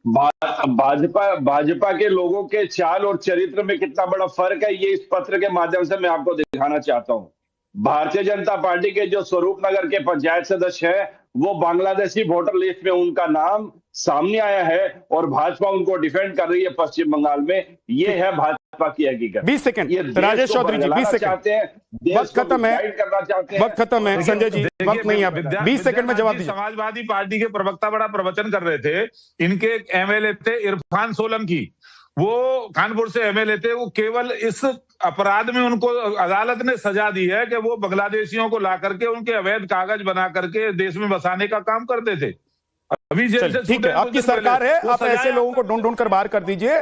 भाजपा के लोगों के चाल और चरित्र में कितना बड़ा फर्क है, ये इस पत्र के माध्यम से मैं आपको दिखाना चाहता हूं। भारतीय जनता पार्टी के जो स्वरूप नगर के पंचायत सदस्य है, वो बांग्लादेशी वोटर लिस्ट में उनका नाम सामने आया है और भाजपा उनको डिफेंड कर रही है पश्चिम बंगाल में। ये है भाजपा भाजपा की हकीकत। 20 सेकंड ये देश राजेश को चौधरी जी, 20 बदलाना सेकंड चाहते हैं, देश वक्त को खत्म है, डिवाइड करना चाहते हैं। वक्त खत्म है संजय जी, वक्त नहीं है, 20 सेकंड में जवाब दीजिए। समाजवादी पार्टी के प्रवक्ता बड़ा प्रवचन कर रहे थे, इनके एक एमएलए थे इरफान सोलंकी, वो कानपुर से एमएलए थे, वो केवल इस अपराध में उनको अदालत ने सजा दी है कि वो बांग्लादेशियों को ला करके उनके अवैध कागज बना करके देश में बसाने का काम करते थे। अभी जेल से ठीक है, आपकी सरकार है, आप ऐसे लोगों को ढूंढ ढूंढ कर बाहर कर दीजिए।